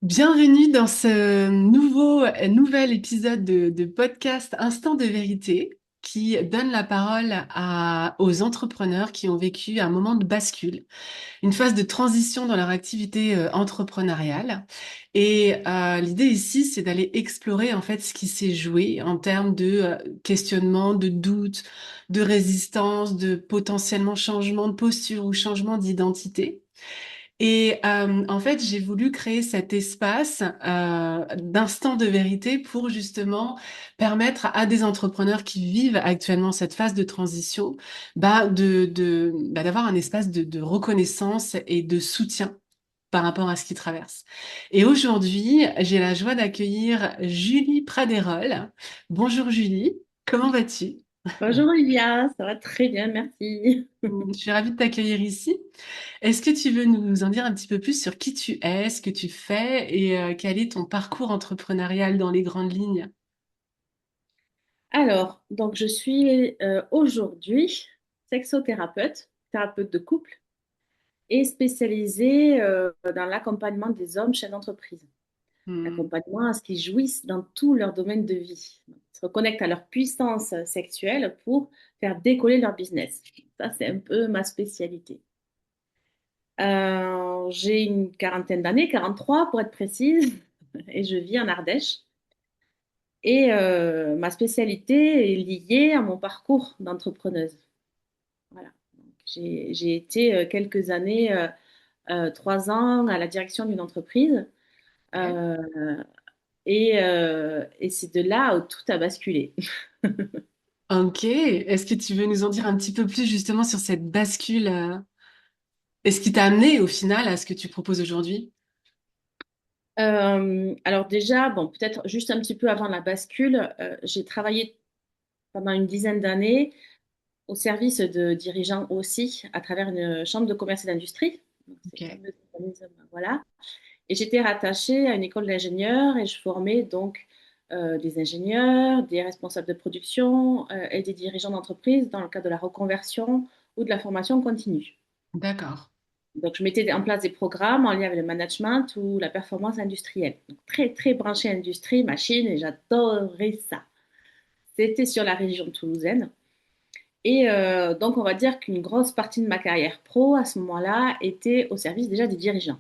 Bienvenue dans ce nouvel épisode de podcast Instant de vérité qui donne la parole aux entrepreneurs qui ont vécu un moment de bascule, une phase de transition dans leur activité entrepreneuriale. Et l'idée ici, c'est d'aller explorer en fait ce qui s'est joué en termes de questionnement, de doute, de résistance, de potentiellement changement de posture ou changement d'identité. Et en fait, j'ai voulu créer cet espace d'instant de vérité pour justement permettre à des entrepreneurs qui vivent actuellement cette phase de transition, d'avoir un espace de reconnaissance et de soutien par rapport à ce qu'ils traversent. Et aujourd'hui, j'ai la joie d'accueillir Julie Pradérol. Bonjour Julie, comment vas-tu? Bonjour Olivia, ça va très bien, merci. Je suis ravie de t'accueillir ici. Est-ce que tu veux nous en dire un petit peu plus sur qui tu es, ce que tu fais et quel est ton parcours entrepreneurial dans les grandes lignes? Alors, donc je suis aujourd'hui sexothérapeute, thérapeute de couple et spécialisée dans l'accompagnement des hommes chefs d'entreprise. Hmm. L'accompagnement à ce qu'ils jouissent dans tout leur domaine de vie. Ils se reconnectent à leur puissance sexuelle pour faire décoller leur business. Ça, c'est un peu ma spécialité. J'ai une quarantaine d'années, 43 pour être précise, et je vis en Ardèche. Et ma spécialité est liée à mon parcours d'entrepreneuse. Voilà. Donc, j'ai été quelques années, 3 ans à la direction d'une entreprise. Ok. euh, et c'est de là où tout a basculé. Ok. Est-ce que tu veux nous en dire un petit peu plus justement sur cette bascule et ce qui t'a amené au final à ce que tu proposes aujourd'hui? Alors déjà, bon, peut-être juste un petit peu avant la bascule, j'ai travaillé pendant une dizaine d'années au service de dirigeants aussi à travers une chambre de commerce et d'industrie. Donc, ces Ok. fameux organismes, voilà. Et j'étais rattachée à une école d'ingénieurs et je formais donc des ingénieurs, des responsables de production et des dirigeants d'entreprise dans le cadre de la reconversion ou de la formation continue. D'accord. Donc, je mettais en place des programmes en lien avec le management ou la performance industrielle. Donc, très, très branché industrie, machine, et j'adorais ça. C'était sur la région toulousaine. Et donc, on va dire qu'une grosse partie de ma carrière pro à ce moment-là était au service déjà des dirigeants.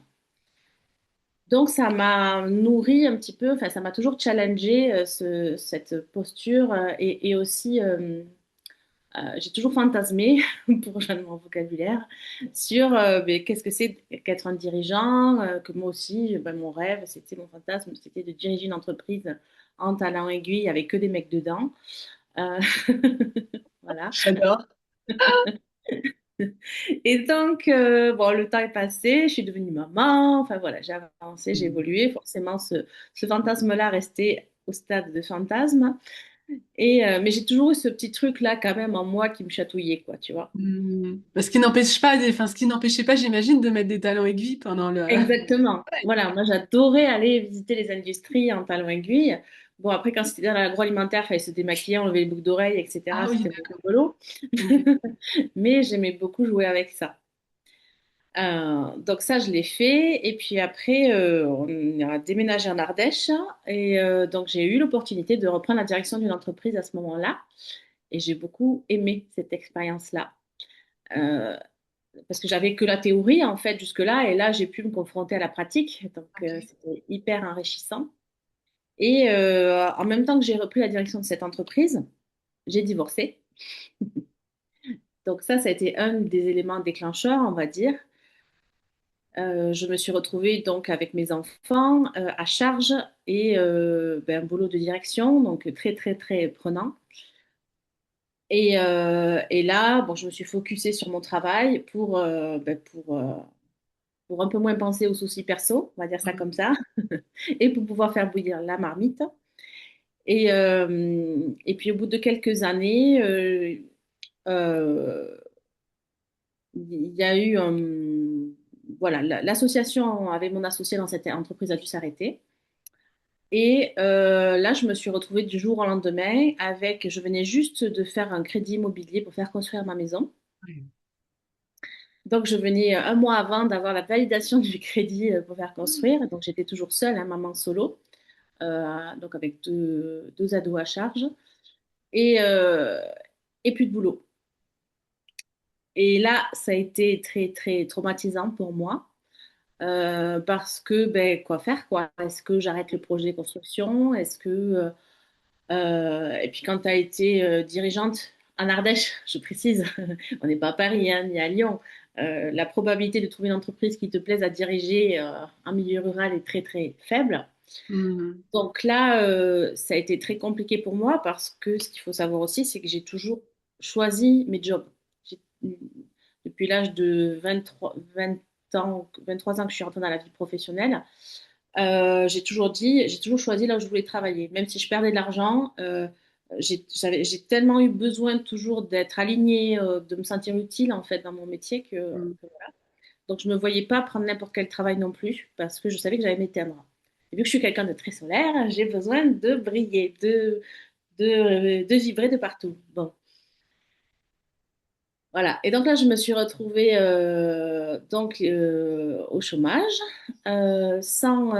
Donc, ça m'a nourri un petit peu, enfin, ça m'a toujours challengé cette posture et aussi, j'ai toujours fantasmé, pour rejoindre mon vocabulaire, sur mais qu'est-ce que c'est qu'être un dirigeant, que moi aussi, ben, mon rêve, c'était mon fantasme, c'était de diriger une entreprise en talent aiguille avec que des mecs dedans. Euh, voilà. J'adore. Et donc, bon, le temps est passé, je suis devenue maman, enfin voilà, j'ai avancé, j'ai Hmm. évolué. Forcément, ce fantasme-là restait au stade de fantasme. Et, mais j'ai toujours eu ce petit truc-là quand même en moi qui me chatouillait, quoi, tu vois. Hmm. Ce qui n'empêche pas, enfin, ce qui n'empêchait pas, j'imagine, de mettre des talons aiguilles pendant le. Exactement. Voilà, moi j'adorais aller visiter les industries en talons aiguilles. Bon, après, quand c'était dans l'agroalimentaire, il fallait se démaquiller, enlever les boucles d'oreilles, Ah etc. oui, C'était d'accord. rigolo. Ok. Mais j'aimais beaucoup jouer avec ça. Donc ça, je l'ai fait. Et puis après, on a déménagé en Ardèche. Et donc j'ai eu l'opportunité de reprendre la direction d'une entreprise à ce moment-là. Et j'ai beaucoup aimé cette expérience-là. Euh, Parce que j'avais que la théorie, en fait, jusque-là. Et là, j'ai pu me confronter à la pratique. Donc Ok. c'était hyper enrichissant. Et en même temps que j'ai repris la direction de cette entreprise, j'ai divorcé. Donc ça a été un des éléments déclencheurs, on va dire. Je me suis retrouvée donc avec mes enfants à charge et ben, un boulot de direction, donc très très très prenant. Et là, bon, je me suis focusée sur mon travail pour un peu moins penser aux soucis perso, on va dire ça comme ça, et pour pouvoir faire bouillir la marmite. Et puis au bout de quelques années, euh, il y a eu voilà, l'association avec mon associé dans cette entreprise a dû s'arrêter. Et là, je me suis retrouvée du jour au lendemain je venais juste de faire un crédit immobilier pour faire construire ma maison. Ouais. Donc, je venais un mois avant d'avoir la validation du crédit pour faire construire. Donc, j'étais toujours seule, hein, maman solo, donc avec deux ados à charge et, euh, et plus de boulot. Et là, ça a été très, très traumatisant pour moi. Parce que, ben, quoi faire, quoi? Est-ce que j'arrête le projet de construction? Et puis quand tu as été dirigeante en Ardèche, je précise, on n'est pas à Paris, hein, ni à Lyon, la probabilité de trouver une entreprise qui te plaise à diriger en milieu rural est très, très faible. Mhm. Donc là, ça a été très compliqué pour moi parce que ce qu'il faut savoir aussi, c'est que j'ai toujours choisi mes jobs. J'ai- Depuis l'âge de 20 ans, 23 ans que je suis rentrée dans la vie professionnelle, j'ai toujours choisi là où je voulais travailler. Même si je perdais de l'argent, j'ai tellement eu besoin toujours d'être alignée, de me sentir utile en fait dans mon métier Mhm. donc je me voyais pas prendre n'importe quel travail non plus parce que je savais que j'allais m'éteindre. Et vu que je suis quelqu'un de très solaire, j'ai besoin de briller, de vibrer de partout. Bon, voilà. Et donc là, je me suis retrouvée au chômage, sans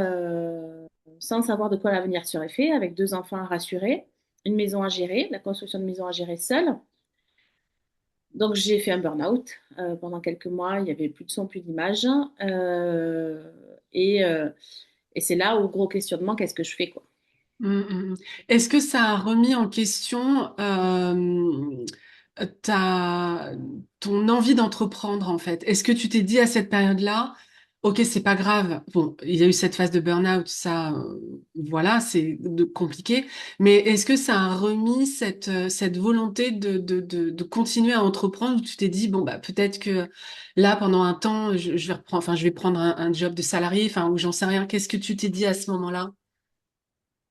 savoir de quoi l'avenir serait fait, avec deux enfants à rassurer, une maison à gérer, la construction de maison à gérer seule. Donc j'ai fait un burn-out pendant quelques mois. Il n'y avait plus de son, plus d'image. Euh, et euh, et c'est là où gros questionnement, qu'est-ce que je fais quoi? Mhm. Mhm. Est-ce que ça a remis en question ta, ton envie d'entreprendre en fait? Est-ce que tu t'es dit à cette période-là, ok, c'est pas grave. Bon, il y a eu cette phase de burn-out, ça, voilà, compliqué. Mais est-ce que ça a remis cette volonté de continuer à entreprendre où tu t'es dit, bon, bah, peut-être que là, pendant un temps, je vais reprendre, enfin, je vais prendre un job de salarié, enfin, ou j'en sais rien. Qu'est-ce que tu t'es dit à ce moment-là?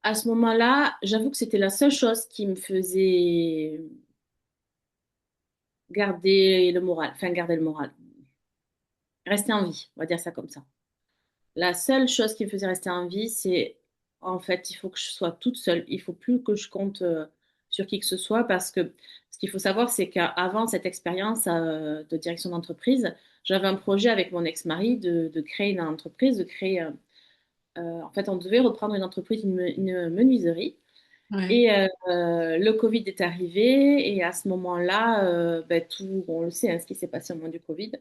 À ce moment-là, j'avoue que c'était la seule chose qui me faisait garder le moral, rester en vie, on va dire ça comme ça. La seule chose qui me faisait rester en vie, c'est en fait, il faut que je sois toute seule. Il faut plus que je compte sur qui que ce soit parce que ce qu'il faut savoir, c'est qu'avant cette expérience de direction d'entreprise, j'avais un projet avec mon ex-mari de créer une entreprise, en fait, on devait reprendre une entreprise, une menuiserie. Ouais. Et le Covid est arrivé et à ce moment-là, ben, tout, on le sait, hein, ce qui s'est passé au moment du Covid.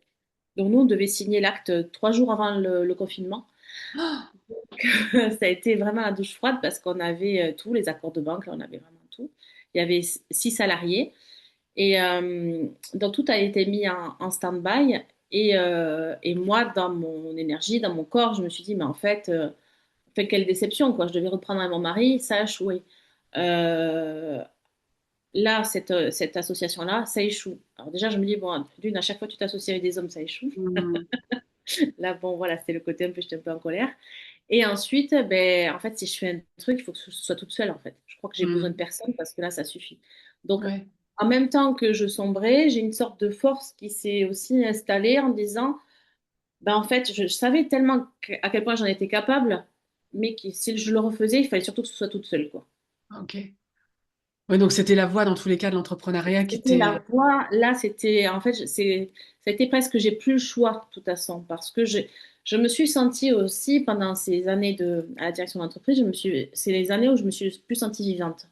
Donc nous, on devait signer l'acte 3 jours avant le confinement. Ça a été vraiment la douche froide parce qu'on avait tous les accords de banque, là, on avait vraiment tout. Il y avait 6 salariés et donc tout a été mis en stand-by. Et moi, dans mon énergie, dans mon corps, je me suis dit, mais en fait, quelle déception, quoi. Je devais reprendre avec mon mari, ça a échoué. Euh, Là, cette association-là, ça échoue. Alors déjà, je me dis, bon, d'une, à chaque fois que tu t'associes avec des hommes, ça échoue. Hmm. Là, bon, voilà, c'était le côté un peu, j'étais un peu en colère. Et ensuite, ben, en fait, si je fais un truc, il faut que je sois toute seule, en fait. Je crois que j'ai besoin de Hmm. personne parce que là, ça suffit. Donc, Ouais. en même temps que je sombrais, j'ai une sorte de force qui s'est aussi installée en disant, ben, en fait, je savais tellement à quel point j'en étais capable, mais que si je le refaisais, il fallait surtout que ce soit toute seule, quoi. Ok. Ouais, donc c'était la voie dans tous les cas de l'entrepreneuriat qui C'était était. la voie, là, c'était, en fait, ça a été presque, j'ai plus le choix, de toute façon, parce que je me suis sentie aussi, pendant ces années à la direction d'entreprise, c'est les années où je me suis le plus sentie vivante.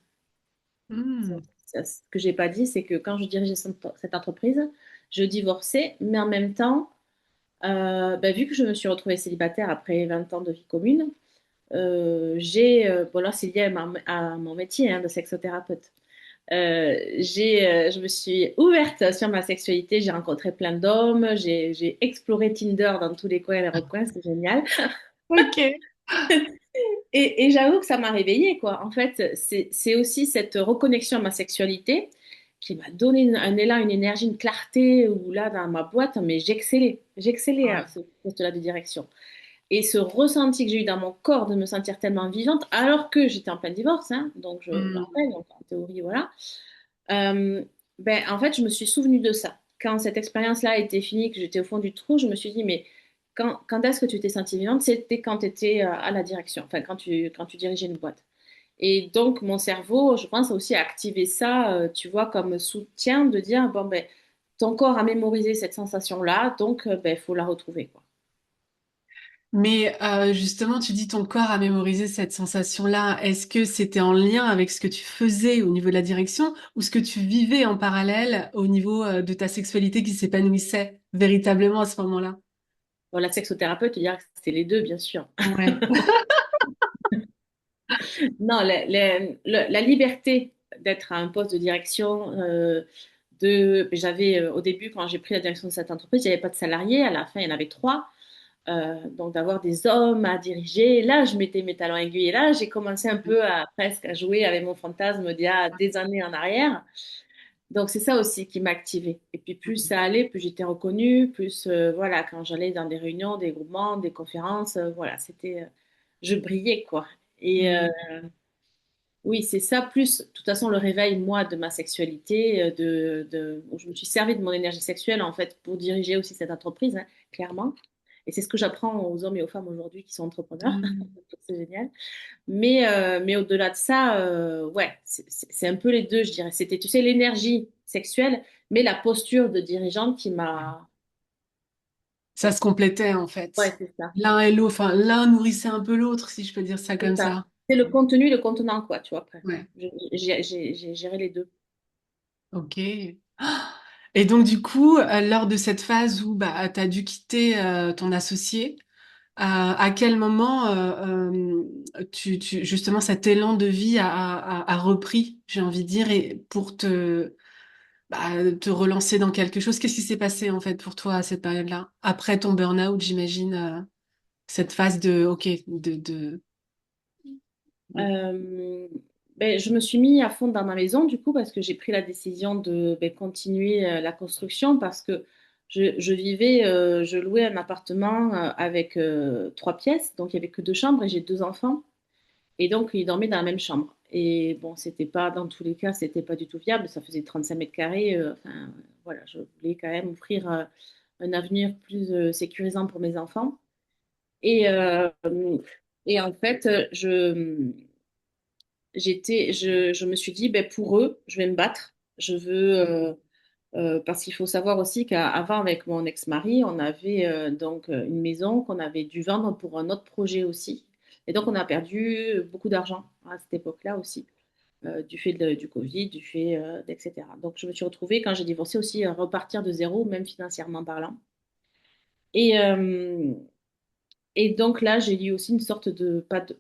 Hmm. Ce que j'ai pas dit, c'est que quand je dirigeais cette entreprise, je divorçais, mais en même temps, ben, vu que je me suis retrouvée célibataire après 20 ans de vie commune, bon là, c'est lié à mon métier hein, de sexothérapeute. Je me suis ouverte sur ma sexualité, j'ai rencontré plein d'hommes, j'ai exploré Tinder dans tous les coins et les recoins, c'est génial. Ok. Et j'avoue que ça m'a réveillée, quoi. En fait, c'est aussi cette reconnexion à ma sexualité qui m'a donné un élan, une énergie, une clarté, où là, dans ma boîte, mais j'excellais Ouais. à ce poste-là de direction. Et ce ressenti que j'ai eu dans mon corps de me sentir tellement vivante, alors que j'étais en plein divorce, hein, donc je le Hmm. rappelle, donc en théorie, voilà. Euh, ben, en fait, je me suis souvenue de ça. Quand cette expérience-là a été finie, que j'étais au fond du trou, je me suis dit, mais quand est-ce que tu t'es sentie vivante? C'était quand tu étais à la direction, enfin, quand tu dirigeais une boîte. Et donc, mon cerveau, je pense, a aussi activé ça, tu vois, comme soutien de dire, bon, ben, ton corps a mémorisé cette sensation-là, donc ben, faut la retrouver, quoi. Mais justement, tu dis ton corps a mémorisé cette sensation-là. Est-ce que c'était en lien avec ce que tu faisais au niveau de la direction ou ce que tu vivais en parallèle au niveau de ta sexualité qui s'épanouissait véritablement à ce moment-là? Bon, la sexothérapeute te dira que c'est les deux, bien sûr. Ouais. Non, la liberté d'être à un poste de direction, j'avais au début, quand j'ai pris la direction de cette entreprise, il n'y avait pas de salariés. À la fin, il y en avait trois. Donc d'avoir des hommes à diriger. Là, je mettais mes talons aiguilles. Et là, j'ai commencé un peu à presque à jouer avec mon fantasme d'il y a des années en arrière. Donc c'est ça aussi qui m'a activée. Et puis plus ça allait, plus j'étais reconnue, plus voilà, quand j'allais dans des réunions, des groupements, des conférences, voilà, je brillais quoi. Et Mm. oui, c'est ça, plus, de toute façon, le réveil, moi, de ma sexualité, où je me suis servi de mon énergie sexuelle, en fait, pour diriger aussi cette entreprise, hein, clairement. Et c'est ce que j'apprends aux hommes et aux femmes aujourd'hui qui sont entrepreneurs. Mm. C'est génial. Mais au-delà de ça, ouais, c'est un peu les deux, je dirais. C'était, tu sais, l'énergie sexuelle, mais la posture de dirigeante qui m'a... Ça se complétait en Ouais, fait. c'est ça. L'un et l'autre, enfin l'un nourrissait un peu l'autre, si je peux dire ça C'est comme ça. ça. C'est le contenu, le contenant, quoi, tu vois, après. Ouais. J'ai géré les deux. Ok. Ah. Et donc du coup, lors de cette phase où bah, tu as dû quitter ton associé, à quel moment justement cet élan de vie a repris, j'ai envie de dire, et pour te relancer dans quelque chose, qu'est-ce qui s'est passé en fait pour toi à cette période-là? Après ton burn-out, j'imagine, cette phase de, ok, Euh, ben, je me suis mis à fond dans ma maison du coup parce que j'ai pris la décision de ben, continuer la construction parce que je louais un appartement avec trois pièces, donc il y avait que deux chambres et j'ai deux enfants et donc ils dormaient dans la même chambre. Et bon, c'était pas dans tous les cas, c'était pas du tout viable, ça faisait 35 mètres carrés. Enfin, voilà, je voulais quand même offrir un avenir plus sécurisant pour mes enfants. Et, euh, et en fait, je me suis dit, ben, pour eux, je vais me battre. Parce qu'il faut savoir aussi qu'avant, avec mon ex-mari, on avait donc une maison qu'on avait dû vendre pour un autre projet aussi. Et donc, on a perdu beaucoup d'argent à cette époque-là aussi, du fait du Covid, du fait d'etc. Donc, je me suis retrouvée, quand j'ai divorcé aussi, à repartir de zéro, même financièrement parlant. Et, euh, et donc là, j'ai eu aussi une sorte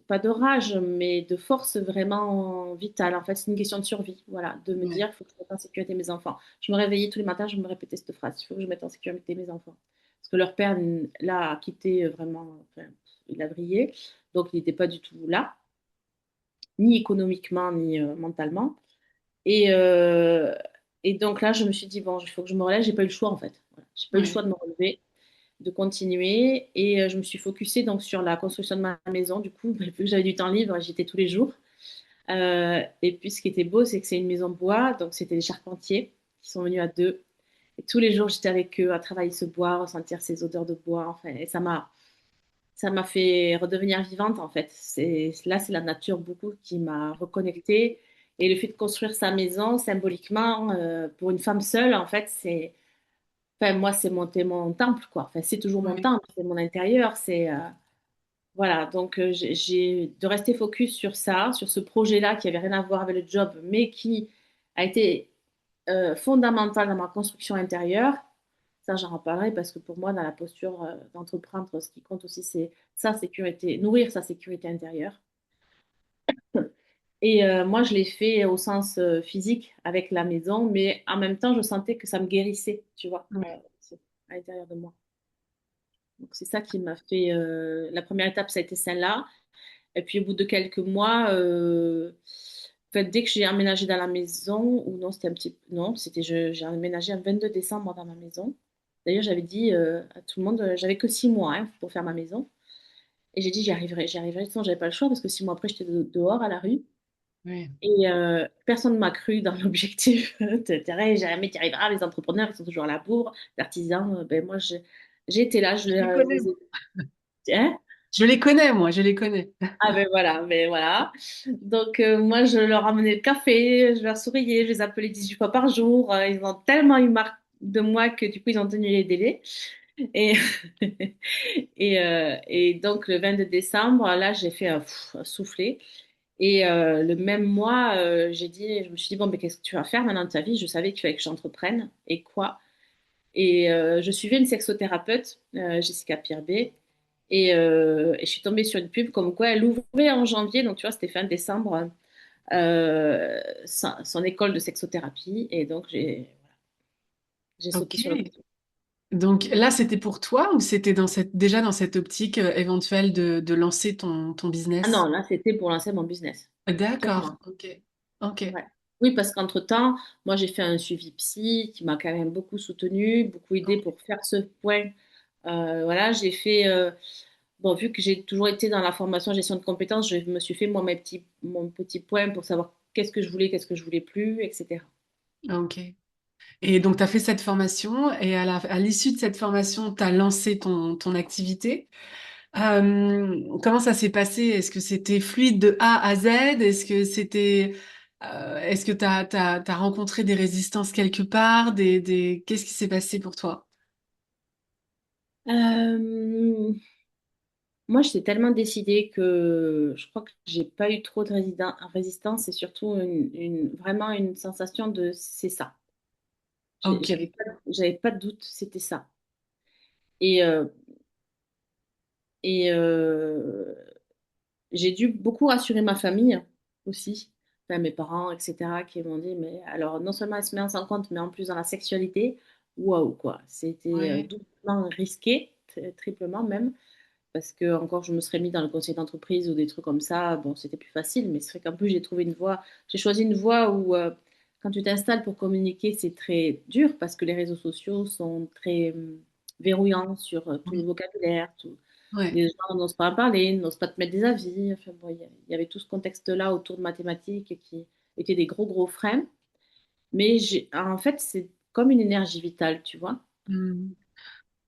pas de rage, mais de force vraiment vitale. En fait, c'est une question de survie, voilà, de me ouais. dire, il faut que je mette en sécurité mes enfants. Je me réveillais tous les matins, je me répétais cette phrase, il faut que je mette en sécurité mes enfants. Parce que leur père, là, a quitté vraiment, enfin, il a vrillé, donc il n'était pas du tout là, ni économiquement, ni mentalement. Et, euh, et donc là, je me suis dit, bon, il faut que je me relève, j'ai pas eu le choix en fait. Voilà. J'ai pas eu le choix Ouais. de me relever, de continuer. Et je me suis focusée donc sur la construction de ma maison. Du coup, vu que j'avais du temps libre, j'y étais tous les jours. Et puis, ce qui était beau, c'est que c'est une maison bois, donc c'était des charpentiers qui sont venus à deux. Et tous les jours, j'étais avec eux à travailler ce bois, ressentir ces odeurs de bois. Enfin, et ça m'a fait redevenir vivante en fait. Là, c'est la nature beaucoup qui m'a reconnectée. Et le fait de construire sa maison, symboliquement, pour une femme seule, en fait, enfin, moi, c'est mon temple, quoi. Enfin, c'est toujours mon Ouais. temple, c'est mon intérieur, voilà. Donc, de rester focus sur ça, sur ce projet-là qui avait rien à voir avec le job, mais qui a été fondamental dans ma construction intérieure. Ça, j'en reparlerai parce que pour moi, dans la posture d'entreprendre, ce qui compte aussi, c'est sa sécurité, nourrir sa sécurité intérieure. Et moi, je l'ai fait au sens physique avec la maison, mais en même temps, je sentais que ça me guérissait, tu vois, Ouais. à l'intérieur de moi. Donc, c'est ça qui m'a fait. La première étape, ça a été celle-là. Et puis, au bout de quelques mois, en fait, dès que j'ai emménagé dans la maison, ou non, c'était un petit. Non, j'ai emménagé le 22 décembre dans ma maison. D'ailleurs, j'avais dit à tout le monde, j'avais que 6 mois hein, pour faire ma maison. Et j'ai dit, j'y arriverai. Sinon, j'avais pas le choix parce que 6 mois après, j'étais dehors à la rue. Ouais. Et personne ne m'a cru dans l'objectif. T'arrêtes, jamais tu y arriveras. Les entrepreneurs, ils sont toujours à la bourre. Les artisans, ben moi, j'ai été là. Je les connais, Je les moi. ai. Hein. Je les connais, moi, je les connais. Ah ben voilà. Donc moi je leur ramenais le café, je leur souriais, je les appelais 18 fois par jour. Ils ont tellement eu marre. de moi que du coup ils ont tenu les délais. Et, et donc le 22 décembre, là j'ai fait un soufflé. Et le même mois, je me suis dit, bon, mais qu'est-ce que tu vas faire maintenant de ta vie? Je savais qu'il fallait que j'entreprenne. Et quoi? Et je suivais une sexothérapeute, Jessica Pirbet. Et je suis tombée sur une pub comme quoi elle ouvrait en janvier, donc tu vois, c'était fin décembre, son école de sexothérapie. Et donc j'ai sauté Ok. sur l'occasion. Donc là, c'était pour toi ou c'était déjà dans cette optique éventuelle de lancer ton Ah business? non, là, c'était pour lancer mon business, D'accord, clairement. ok. Ok. Ouais. Oui, parce qu'entre-temps, moi, j'ai fait un suivi psy qui m'a quand même beaucoup soutenue, beaucoup aidé pour faire ce point. Voilà, j'ai fait, bon, vu que j'ai toujours été dans la formation gestion de compétences, je me suis fait moi mon petit point pour savoir qu'est-ce que je voulais plus, etc. Ok. Et donc, tu as fait cette formation et à l'issue de cette formation, tu as lancé ton activité. Comment ça s'est passé? Est-ce que c'était fluide de A à Z? Est-ce que t'as rencontré des résistances quelque part? Qu'est-ce qui s'est passé pour toi? Euh, Moi, j'étais tellement décidée que je crois que j'ai pas eu trop de résistance. C'est surtout vraiment une sensation de c'est ça. Ok. J'avais pas de doute, c'était ça. Et, euh, et j'ai dû beaucoup rassurer ma famille aussi, enfin, mes parents, etc., qui m'ont dit, mais alors non seulement elle se met en compte, mais en plus dans la sexualité, waouh, quoi. C'était Ouais. doublement risqué, triplement même. Parce que encore je me serais mis dans le conseil d'entreprise ou des trucs comme ça, bon, c'était plus facile, mais c'est vrai qu'en plus j'ai trouvé une voie, j'ai choisi une voie où quand tu t'installes pour communiquer, c'est très dur parce que les réseaux sociaux sont très verrouillants sur tout le Oui. vocabulaire, tout. Ouais. Les gens n'osent pas en parler, n'osent pas te mettre des avis. Enfin, bon, il y avait tout ce contexte-là autour de mathématiques qui étaient des gros, gros freins. Mais en fait, c'est comme une énergie vitale, tu vois. Hmm.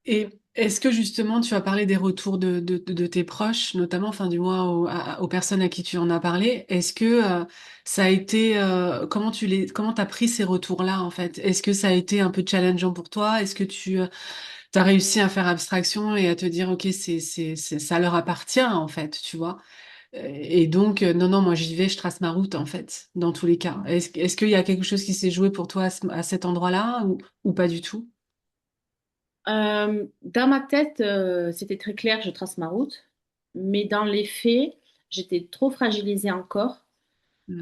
Et est-ce que justement tu as parlé des retours de tes proches, notamment, enfin du moins aux personnes à qui tu en as parlé, est-ce que ça a été comment t'as pris ces retours-là en fait? Est-ce que ça a été un peu challengeant pour toi? Est-ce que tu as réussi à faire abstraction et à te dire ok ça leur appartient en fait, tu vois? Et donc non non moi j'y vais, je trace ma route en fait dans tous les cas. Est-ce qu'il y a quelque chose qui s'est joué pour toi à cet endroit-là ou pas du tout? Dans ma tête, c'était très clair, je trace ma route. Mais dans les faits, j'étais trop fragilisée encore. Hmm.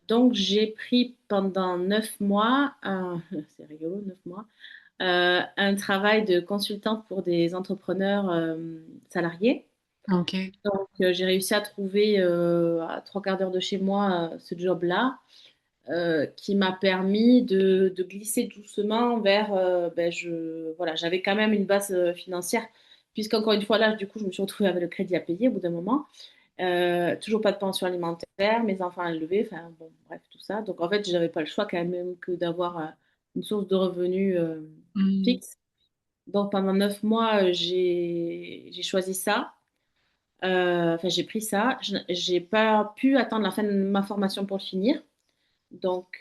Donc, j'ai pris pendant 9 mois, c'est rigolo, 9 mois, un travail de consultante pour des entrepreneurs salariés. Ok. Donc, j'ai réussi à trouver à 3 quarts d'heure de chez moi ce job-là qui m'a permis de glisser doucement vers, voilà, j'avais quand même une base financière, puisqu'encore une fois, là, du coup, je me suis retrouvée avec le crédit à payer au bout d'un moment. Toujours pas de pension alimentaire, mes enfants à élever, enfin, bon, bref, tout ça. Donc, en fait, j'avais pas le choix quand même que d'avoir une source de revenus Hmm. fixe. Donc, pendant 9 mois, j'ai choisi ça. Enfin, j'ai pris ça. J'ai pas pu attendre la fin de ma formation pour le finir. Donc,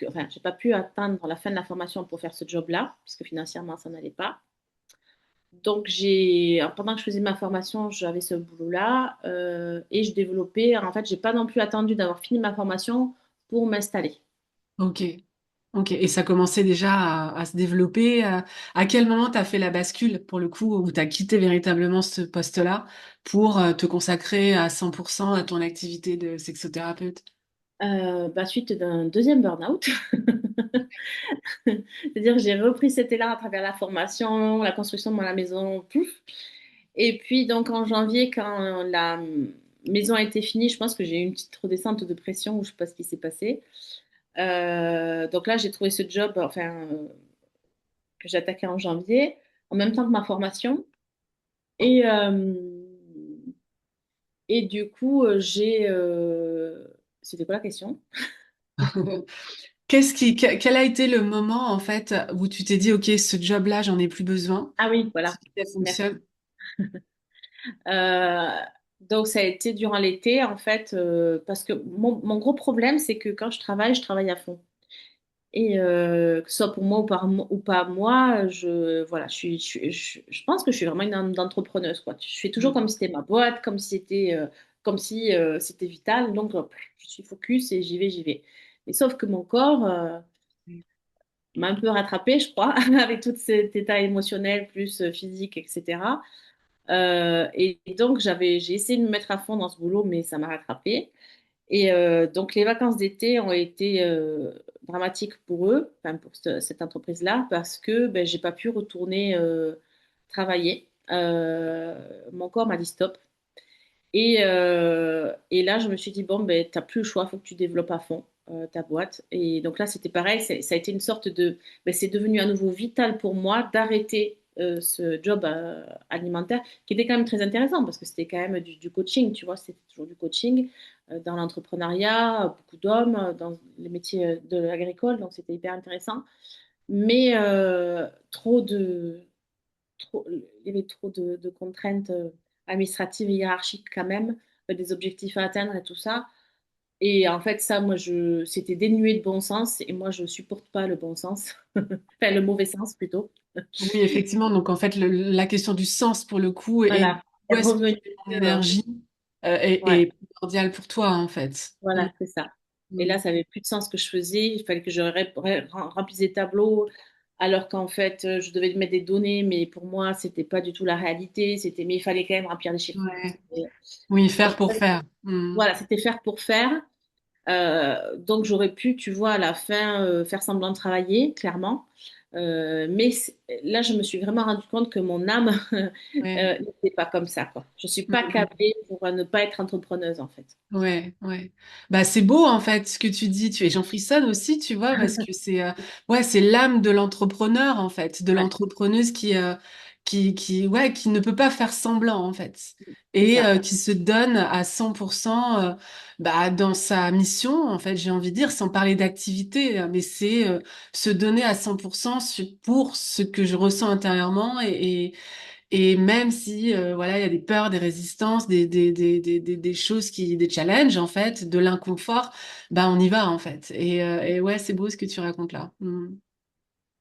enfin, j'ai pas pu attendre la fin de la formation pour faire ce job-là, puisque financièrement, ça n'allait pas. Donc, pendant que je faisais ma formation, j'avais ce boulot-là et je développais. En fait, j'ai pas non plus attendu d'avoir fini ma formation pour m'installer. Ok, ok. Et ça commençait déjà à se développer. À quel moment tu as fait la bascule, pour le coup, où tu as quitté véritablement ce poste-là pour te consacrer à 100% à ton activité de sexothérapeute? Suite d'un deuxième burn-out. C'est-à-dire que j'ai repris cet élan à travers la formation, la construction de ma maison, pouf. Et puis, donc, en janvier, quand la maison a été finie, je pense que j'ai eu une petite redescente de pression ou je sais pas ce qui s'est passé. Donc là, j'ai trouvé ce job, enfin, que j'ai attaqué en janvier, en même temps que ma formation. Et, euh, et du coup, C'était quoi la question? Quel a été le moment, en fait, où tu t'es dit, OK, ce job-là, j'en ai plus besoin, Ah oui, voilà. ça Merci. fonctionne? Euh, donc, ça a été durant l'été, en fait, parce que mon gros problème, c'est que quand je travaille à fond. Et que ce soit pour moi ou pas moi, voilà, je pense que je suis vraiment une entrepreneuse, quoi. Je fais toujours comme Mm. si c'était ma boîte, comme si c'était vital. Donc, je suis focus et j'y vais. Et sauf que mon corps m'a un peu rattrapée, je crois, avec tout cet état émotionnel plus physique, etc. Et donc, j'ai essayé de me mettre à fond dans ce boulot, mais ça m'a rattrapée. Et donc, les vacances d'été ont été dramatiques pour eux, enfin pour cette entreprise-là, parce que ben, j'ai pas pu retourner travailler. Mon corps m'a dit stop. Et là, je me suis dit, bon, ben, t'as plus le choix, il faut que tu développes à fond ta boîte. Et donc là, c'était pareil, ça a été une sorte de... Ben, c'est devenu à nouveau vital pour moi d'arrêter ce job alimentaire, qui était quand même très intéressant, parce que c'était quand même du coaching, tu vois, c'était toujours du coaching dans l'entrepreneuriat, beaucoup d'hommes, dans les métiers de l'agricole, donc c'était hyper intéressant. Mais il y avait trop de contraintes administratives et hiérarchiques quand même, des objectifs à atteindre et tout ça. Et en fait, ça, c'était dénué de bon sens et moi, je supporte pas le bon sens, enfin le mauvais sens plutôt. Oui, effectivement. Donc, en fait, la question du sens, pour le coup, et Voilà, où c'est est-ce que tu revenu. mets ton énergie, Ouais, est primordial pour toi, en fait. Mm. voilà, c'est ça. Et Mm. là, ça avait plus de sens ce que je faisais. Il fallait que je remplisse des tableaux, alors qu'en fait, je devais mettre des données, mais pour moi, c'était pas du tout la réalité. Mais il fallait quand même remplir des chiffres. Ouais. Oui, faire Donc, pour faire. Mm. voilà, c'était faire pour faire. Donc j'aurais pu, tu vois, à la fin faire semblant de travailler, clairement. Là, je me suis vraiment rendu compte que mon âme Ouais. n'était pas comme ça, quoi. Je suis pas Mm. câblée pour ne pas être entrepreneuse, en fait. Ouais, ouais. Bah, c'est beau, en fait, ce que tu dis. Et j'en frissonne aussi, tu vois, parce que ouais, c'est l'âme de l'entrepreneur, en fait, de Ouais, l'entrepreneuse ouais, qui ne peut pas faire semblant, en fait. c'est Et ça. qui se donne à 100% bah, dans sa mission, en fait, j'ai envie de dire, sans parler d'activité, mais c'est se donner à 100% pour ce que je ressens intérieurement et même si voilà, il y a des peurs, des résistances, des choses des challenges en fait, de l'inconfort, bah on y va en fait. Et ouais, c'est beau ce que tu racontes là. Mm.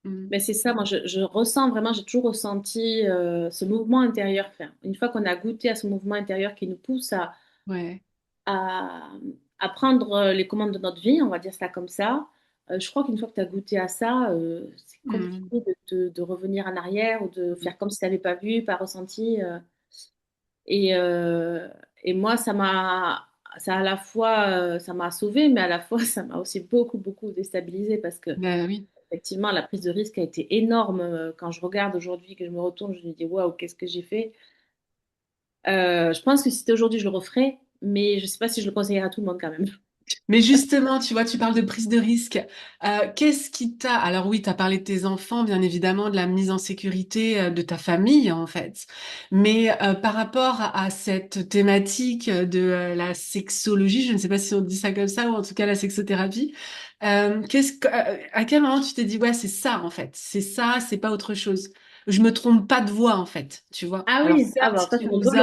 Mm. Mais c'est ça, moi, je ressens vraiment, j'ai toujours ressenti ce mouvement intérieur. Enfin, une fois qu'on a goûté à ce mouvement intérieur qui nous pousse Ouais. à, à prendre les commandes de notre vie, on va dire ça comme ça. Je crois qu'une fois que tu as goûté à ça, c'est Mm. compliqué de revenir en arrière ou de faire comme si tu n'avais pas vu, pas ressenti. Et, euh, et moi, ça à la fois, ça m'a sauvée, mais à la fois, ça m'a aussi beaucoup, beaucoup déstabilisée parce que, Bah oui. effectivement, la prise de risque a été énorme. Quand je regarde aujourd'hui, que je me retourne, je me dis, waouh, qu'est-ce que j'ai fait? Je pense que si c'était aujourd'hui, je le referais, mais je ne sais pas si je le conseillerais à tout le monde quand même. Mais justement, tu vois, tu parles de prise de risque. Qu'est-ce qui t'a... Alors oui, tu as parlé de tes enfants, bien évidemment, de la mise en sécurité de ta famille, en fait. Mais par rapport à cette thématique de la sexologie, je ne sais pas si on dit ça comme ça, ou en tout cas la sexothérapie, à quel moment tu t'es dit, ouais, c'est ça, en fait. C'est ça, c'est pas autre chose. Je me trompe pas de voix, en fait, tu vois. Ah Alors oui, ah certes, bah ça c'est mon boulot.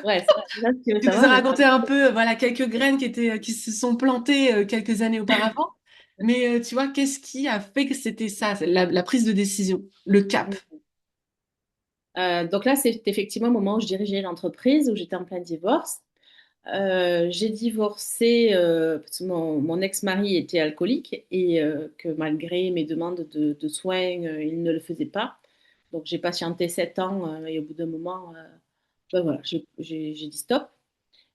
Ouais, ça, là, si tu veux tu nous as savoir, j'ai raconté travaillé. un peu, voilà, quelques graines qui se sont plantées quelques années auparavant. Mais tu vois, qu'est-ce qui a fait que c'était ça, la prise de décision, le cap? Donc là, c'est effectivement le moment où je dirigeais l'entreprise, où j'étais en plein divorce. J'ai divorcé parce que mon ex-mari était alcoolique et que malgré mes demandes de soins, il ne le faisait pas. Donc j'ai patienté 7 ans et au bout d'un moment, ben voilà, j'ai dit stop.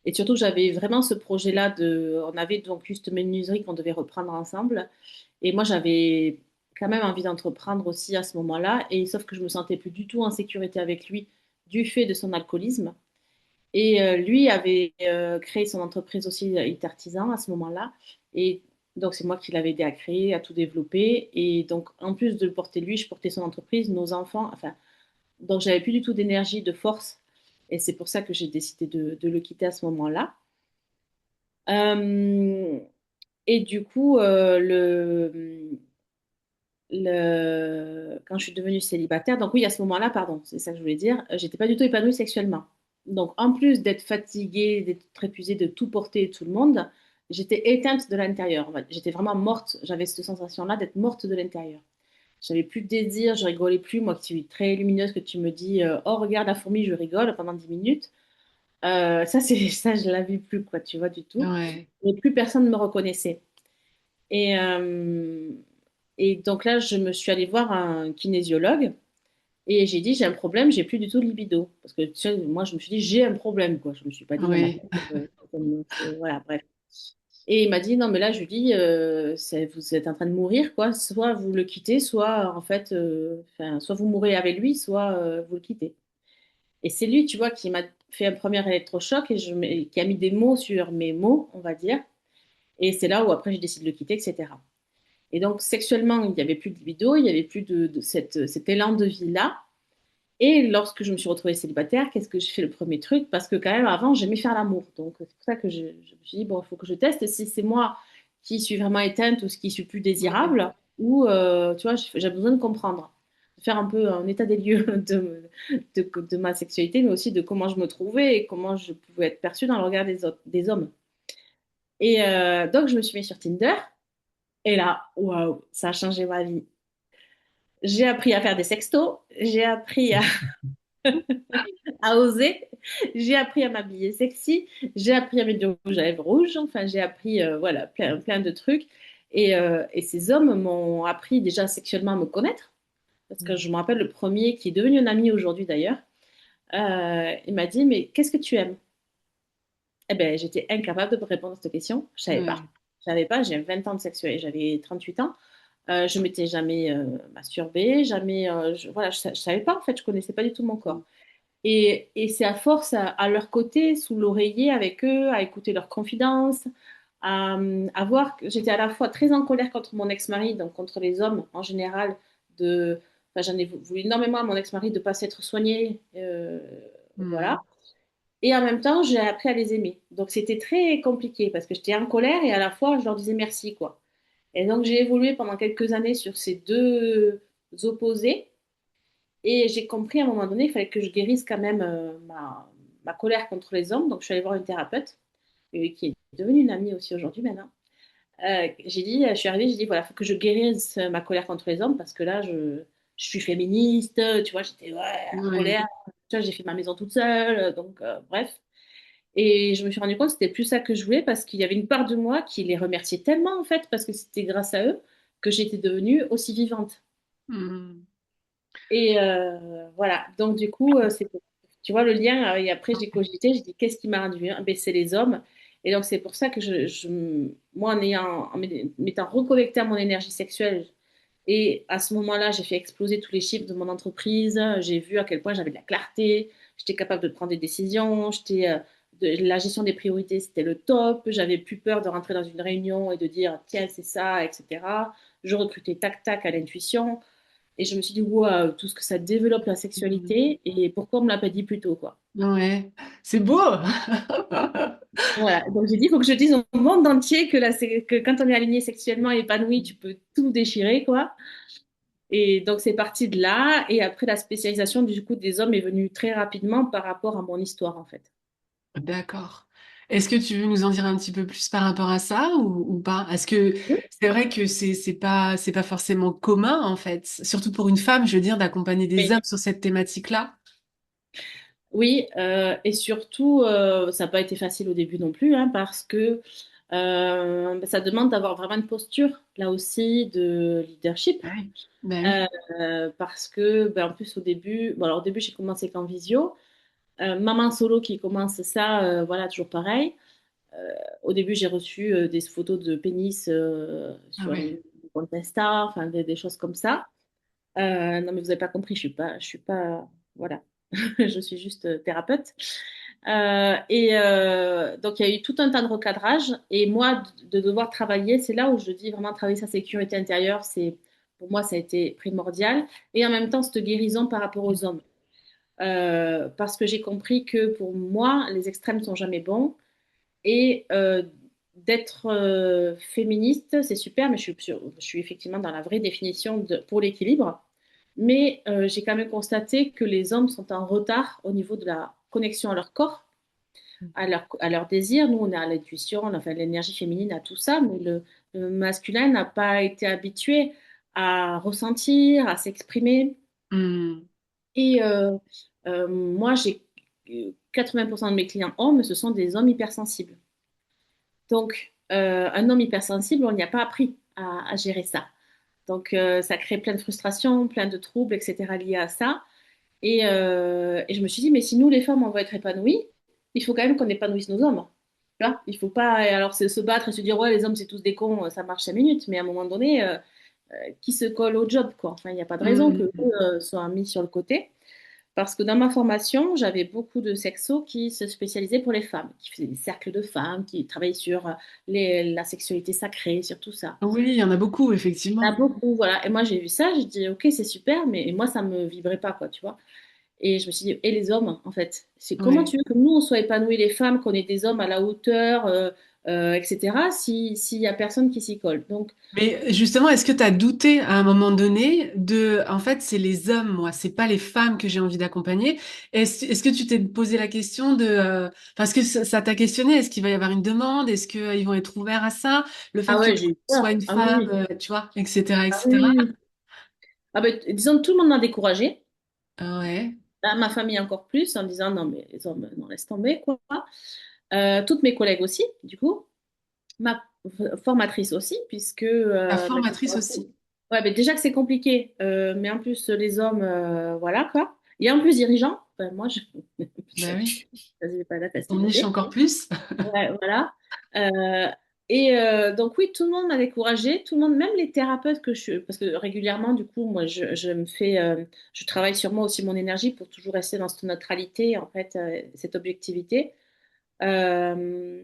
Et surtout, j'avais vraiment ce projet-là on avait donc juste menuiserie qu'on devait reprendre ensemble. Et moi, j'avais quand même envie d'entreprendre aussi à ce moment-là. Et sauf que je me sentais plus du tout en sécurité avec lui du fait de son alcoolisme. Et lui avait créé son entreprise aussi, il était artisan à ce moment-là. Et donc, c'est moi qui l'avais aidé à créer, à tout développer. Et donc, en plus de le porter lui, je portais son entreprise, nos enfants. Enfin, donc, j'avais plus du tout d'énergie, de force. Et c'est pour ça que j'ai décidé de le quitter à ce moment-là. Euh, et du coup, quand je suis devenue célibataire, donc oui, à ce moment-là, pardon, c'est ça que je voulais dire, j'étais pas du tout épanouie sexuellement. Donc, en plus d'être fatiguée, d'être épuisée de tout porter et tout le monde, j'étais éteinte de l'intérieur. En fait. J'étais vraiment morte. J'avais cette sensation-là d'être morte de l'intérieur. J'avais plus de désir, je rigolais plus. Moi qui suis très lumineuse, que tu me dis, oh, regarde la fourmi, je rigole pendant 10 minutes. Ça, ça, je l'avais plus, quoi, tu vois, du tout. Ouais, Et plus personne ne me reconnaissait. Et, euh, et donc là, je me suis allée voir un kinésiologue et j'ai dit, j'ai un problème, j'ai plus du tout de libido. Parce que tu sais, moi, je me suis dit, j'ai un problème, quoi. Je me suis pas dit dans ma ouais, tête, voilà, bref. Et il m'a dit, non, mais là, Julie, vous êtes en train de mourir, quoi. Soit vous le quittez, soit, en fait, enfin, soit vous mourrez avec lui, soit vous le quittez. Et c'est lui, tu vois, qui m'a fait un premier électrochoc et qui a mis des mots sur mes mots, on va dire. Et c'est là où après, j'ai décidé de le quitter, etc. Et donc, sexuellement, il n'y avait plus de libido, il n'y avait plus de cet élan de vie-là. Et lorsque je me suis retrouvée célibataire, qu'est-ce que j'ai fait le premier truc? Parce que quand même, avant, j'aimais faire l'amour. Donc, c'est pour ça que je me suis dit, bon, il faut que je teste si c'est moi qui suis vraiment éteinte ou qui suis plus ouais, désirable, ou, tu vois, j'ai besoin de comprendre, de faire un peu un état des lieux de ma sexualité, mais aussi de comment je me trouvais et comment je pouvais être perçue dans le regard des hommes. Et donc, je me suis mise sur Tinder. Et là, waouh, ça a changé ma vie. J'ai appris à faire des sextos, j'ai appris à oser, j'ai appris à m'habiller sexy, j'ai appris à mettre du rouge à lèvres rouge, enfin, j'ai appris voilà, plein de trucs. Et ces hommes m'ont appris déjà sexuellement à me connaître, parce que je me rappelle le premier, qui est devenu un ami aujourd'hui d'ailleurs, il m'a dit, mais qu'est-ce que tu aimes? Eh ben, j'étais incapable de me répondre à cette question, je savais pas. ouais. Je savais pas, j'ai 20 ans de sexualité, j'avais 38 ans. Je m'étais jamais masturbée, jamais, voilà, je savais pas en fait, je connaissais pas du tout mon corps. Et c'est à force à leur côté, sous l'oreiller avec eux, à écouter leurs confidences, à voir que j'étais à la fois très en colère contre mon ex-mari, donc contre les hommes en général, enfin, j'en ai voulu énormément à mon ex-mari de pas s'être soigné, voilà. Hmm. Et en même temps, j'ai appris à les aimer. Donc c'était très compliqué parce que j'étais en colère et à la fois je leur disais merci, quoi. Et donc, j'ai évolué pendant quelques années sur ces deux opposés. Et j'ai compris à un moment donné qu'il fallait que je guérisse quand même ma colère contre les hommes. Donc, je suis allée voir une thérapeute, qui est devenue une amie aussi aujourd'hui maintenant. Je suis arrivée, j'ai dit, voilà, il faut que je guérisse ma colère contre les hommes parce que là, je suis féministe, tu vois, j'étais ouais, en Ouais. colère. Tu vois, j'ai fait ma maison toute seule, donc bref. Et je me suis rendu compte que c'était plus ça que je voulais parce qu'il y avait une part de moi qui les remerciait tellement en fait parce que c'était grâce à eux que j'étais devenue aussi vivante. Hmm. Et voilà, donc du coup, tu vois le lien, et après j'ai cogité, j'ai dit qu'est-ce qui m'a rendu bien? Ben, c'est les hommes. Et donc c'est pour ça que moi en m'étant reconnectée à mon énergie sexuelle, et à ce moment-là, j'ai fait exploser tous les chiffres de mon entreprise. J'ai vu à quel point j'avais de la clarté. J'étais capable de prendre des décisions. La gestion des priorités, c'était le top. J'avais plus peur de rentrer dans une réunion et de dire, tiens, c'est ça, etc. Je recrutais tac, tac à l'intuition. Et je me suis dit, waouh, tout ce que ça développe la Hmm. sexualité. Et pourquoi on me l'a pas dit plus tôt, quoi. Ouais, c'est beau. Voilà. Donc j'ai dit, il faut que je dise au monde entier que quand on est aligné sexuellement et épanoui, tu peux tout déchirer, quoi. Et donc, c'est parti de là. Et après, la spécialisation du coup des hommes est venue très rapidement par rapport à mon histoire, en fait. D'accord. Est-ce que tu veux nous en dire un petit peu plus par rapport à ça ou pas? Est-ce que Oui. c'est vrai que c'est pas forcément commun en fait, surtout pour une femme, je veux dire, d'accompagner des Oui, hommes sur cette thématique-là. oui, et surtout, ça n'a pas été facile au début non plus, hein, parce que ça demande d'avoir vraiment une posture, là aussi, de leadership. Oui. Ben oui. Parce que, ben, en plus, au début, bon, alors au début, j'ai commencé qu'en visio. Maman solo qui commence ça, voilà, toujours pareil. Au début, j'ai reçu des photos de pénis Ah sur ouais. mon compte Insta, enfin des choses comme ça. Non, mais vous n'avez pas compris, je suis pas, voilà, je suis juste thérapeute. Donc, il y a eu tout un tas de recadrage. Et moi, de devoir travailler, c'est là où je dis vraiment travailler sa sécurité intérieure, pour moi, ça a été primordial. Et en même temps, cette guérison par rapport aux hommes. Parce que j'ai compris que pour moi, les extrêmes sont jamais bons. Et d'être féministe, c'est super, mais je suis effectivement dans la vraie définition pour l'équilibre. Mais j'ai quand même constaté que les hommes sont en retard au niveau de la connexion à leur corps, à leur désir. Nous, on est à l'intuition, on a fait l'énergie féminine, à tout ça, mais le masculin n'a pas été habitué à ressentir, à s'exprimer. Hmm. Et moi, j'ai 80% de mes clients hommes, ce sont des hommes hypersensibles. Donc, un homme hypersensible, on n'y a pas appris à gérer ça. Donc, ça crée plein de frustrations, plein de troubles, etc. liés à ça. Et je me suis dit, mais si nous, les femmes, on veut être épanouies, il faut quand même qu'on épanouisse nos hommes. Tu vois, il faut pas, alors, se battre et se dire, ouais, les hommes, c'est tous des cons, ça marche 5 minutes. Mais à un moment donné, qui se colle au job, quoi. Enfin, il n'y a pas de raison que eux, Hmm. soient mis sur le côté. Parce que dans ma formation, j'avais beaucoup de sexos qui se spécialisaient pour les femmes, qui faisaient des cercles de femmes, qui travaillaient sur la sexualité sacrée, sur tout ça. Oui, il y en a beaucoup, Il y en a effectivement. beaucoup, voilà. Et moi, j'ai vu ça, j'ai dit, ok, c'est super, mais moi, ça me vibrait pas, quoi, tu vois. Et je me suis dit, et les hommes, en fait, c'est comment Ouais. tu veux que nous, on soit épanouis, les femmes, qu'on ait des hommes à la hauteur, etc., s'il y a personne qui s'y colle. Donc, Mais justement, est-ce que tu as douté à un moment donné en fait, c'est les hommes, moi, c'est pas les femmes que j'ai envie d'accompagner. Est-ce que tu t'es posé la question parce que ça t'a questionné, est-ce qu'il va y avoir une demande? Est-ce qu'ils vont être ouverts à ça? Le ah fait que ouais, j'ai eu ce soit peur. une Ah oui, femme, oui. tu vois, etc., Ah oui, etc. oui, oui. Ah ben, disons que tout le monde m'a découragée. Ah ouais, Ma famille encore plus, en disant, non, mais les hommes, non, laisse tomber, quoi. Toutes mes collègues aussi, du coup. Ma formatrice aussi, puisque la bah, formatrice aussi. ouais, mais déjà que c'est compliqué, mais en plus les hommes, voilà quoi. Et en plus dirigeant, moi je Ben oui, n'avais pas la on niche facilité. encore plus. Ouais, voilà. Euh, donc oui, tout le monde m'a découragée, tout le monde, même les thérapeutes parce que régulièrement, du coup, moi je travaille sur moi aussi mon énergie pour toujours rester dans cette neutralité, en fait, cette objectivité. Euh,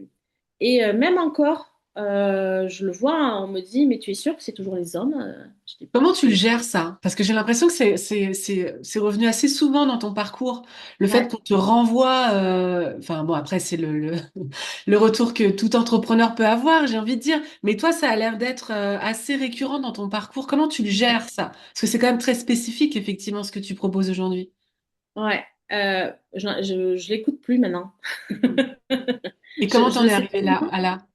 Même encore, je le vois, hein, on me dit, mais tu es sûre que c'est toujours les hommes? Je dis pas Comment du tu le tout. gères ça? Parce que j'ai l'impression que c'est revenu assez souvent dans ton parcours, le fait Ouais, qu'on te renvoie, enfin bon après c'est le retour que tout entrepreneur peut avoir, j'ai envie de dire, mais toi ça a l'air d'être assez récurrent dans ton parcours. Comment tu le ouais, gères ça? Parce que c'est quand même très spécifique effectivement ce que tu proposes aujourd'hui. ouais. Je l'écoute plus maintenant. Mm. Et comment Je t'en le es sais arrivé là plus. à là?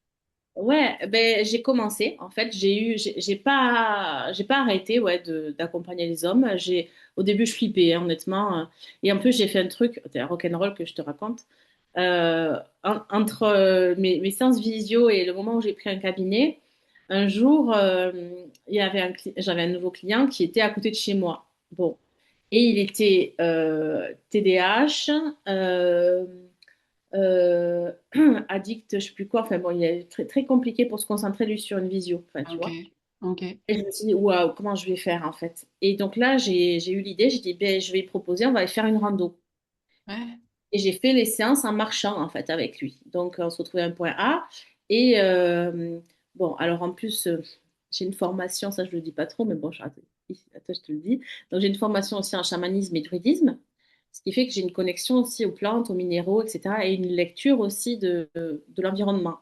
Ouais, ben j'ai commencé. En fait, j'ai pas arrêté, ouais, d'accompagner les hommes. Au début, je flippais, hein, honnêtement. Et en plus, j'ai fait un truc, c'est un rock'n'roll que je te raconte. Entre mes séances visio et le moment où j'ai pris un cabinet, un jour, j'avais un nouveau client qui était à côté de chez moi. Bon, et il était TDAH. euh, Addict, je sais plus quoi. Enfin bon, il est très, très compliqué pour se concentrer lui sur une visio. Enfin, tu Ok, vois. ok, Et je me suis dit, waouh, comment je vais faire en fait? Et donc là, j'ai eu l'idée, j'ai dit, ben, je vais lui proposer, on va aller faire une rando. ouais. Et j'ai fait les séances en marchant en fait avec lui. Donc on se retrouvait à un point A. Et bon, alors en plus, j'ai une formation, ça je le dis pas trop, mais bon, attends, je te le dis. Donc j'ai une formation aussi en chamanisme et druidisme. Ce qui fait que j'ai une connexion aussi aux plantes, aux minéraux, etc. Et une lecture aussi de l'environnement.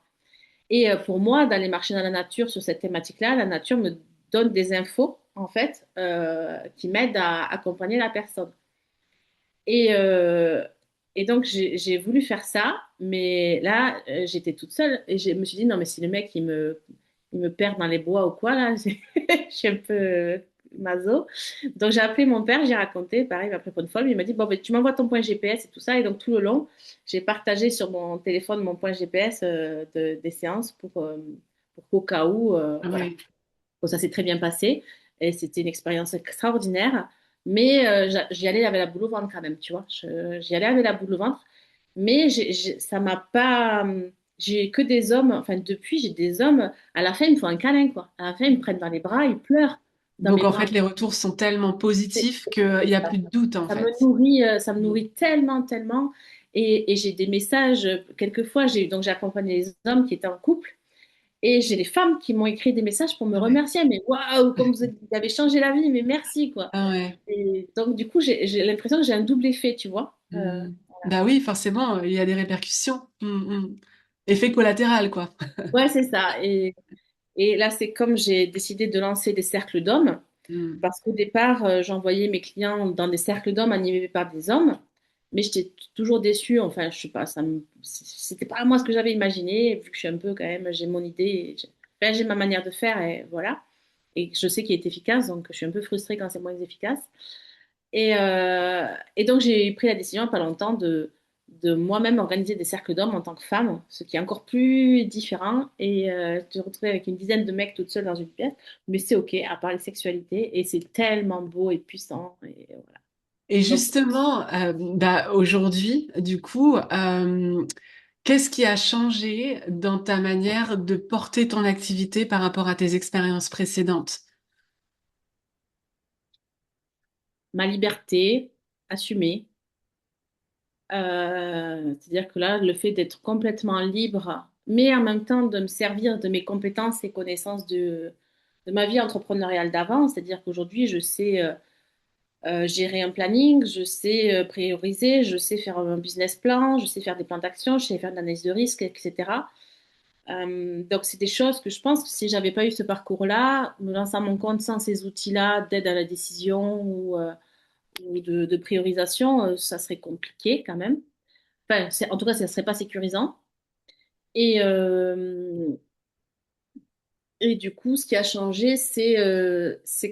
Et pour moi, d'aller marcher dans la nature sur cette thématique-là, la nature me donne des infos, en fait, qui m'aident à accompagner la personne. Et, euh, et donc, j'ai voulu faire ça, mais là, j'étais toute seule et je me suis dit, non, mais si le mec, il me perd dans les bois ou quoi, là, je suis un peu maso. Donc, j'ai appelé mon père, j'ai raconté, pareil, il m'a pris pour une folle, mais il m'a dit, bon, ben, tu m'envoies ton point GPS et tout ça. Et donc, tout le long, j'ai partagé sur mon téléphone mon point GPS des séances pour qu'au cas où, voilà. Ouais. Bon, ça s'est très bien passé et c'était une expérience extraordinaire. Mais j'y allais avec la boule au ventre quand même, tu vois. J'y allais avec la boule au ventre. Mais ça m'a pas. J'ai que des hommes, enfin depuis, j'ai des hommes, à la fin, ils me font un câlin, quoi. À la fin, ils me prennent dans les bras, ils pleurent dans Donc mes en fait bras. les retours sont tellement C'est- positifs qu'il c'est n'y a ça. plus de doute en fait. Ça me Mm. nourrit tellement, tellement. Et j'ai des messages, quelquefois, donc j'ai accompagné les hommes qui étaient en couple. Et j'ai les femmes qui m'ont écrit des messages pour me Ah ouais. remercier. Mais waouh, comme vous avez changé la vie, mais merci, quoi. Ah ouais. Et donc, du coup, j'ai l'impression que j'ai un double effet, tu vois. Hmm. Bah oui, forcément, il y a des répercussions. Effet collatéral, quoi. Ouais, c'est ça. Et là, c'est comme j'ai décidé de lancer des cercles d'hommes, Hmm. parce qu'au départ, j'envoyais mes clients dans des cercles d'hommes animés par des hommes. mais j'étais toujours déçue. Enfin, je sais pas, c'était pas moi ce que j'avais imaginé, vu que je suis un peu quand même, j'ai mon idée, enfin, j'ai ma manière de faire et voilà. Et je sais qu'il est efficace, donc je suis un peu frustrée quand c'est moins efficace. Et, euh, et donc, j'ai pris la décision il n'y a pas longtemps de moi-même organiser des cercles d'hommes en tant que femme, ce qui est encore plus différent. Et te retrouver avec une dizaine de mecs toute seule dans une pièce, mais c'est OK, à parler de sexualité. Et c'est tellement beau et puissant. Et voilà. Et Donc, justement, aujourd'hui, du coup, qu'est-ce qui a changé dans ta manière de porter ton activité par rapport à tes expériences précédentes? ma liberté assumée. C'est-à-dire que là, le fait d'être complètement libre, mais en même temps de me servir de mes compétences et connaissances de ma vie entrepreneuriale d'avant, c'est-à-dire qu'aujourd'hui, je sais gérer un planning, je sais prioriser, je sais faire un business plan, je sais faire des plans d'action, je sais faire de l'analyse de risque, etc. Donc, c'est des choses que je pense que si j'avais pas eu ce parcours-là, me lancer à mon compte sans ces outils-là d'aide à la décision ou de priorisation, ça serait compliqué quand même. Enfin, en tout cas, ça serait pas sécurisant. Et, euh, et du coup, ce qui a changé, c'est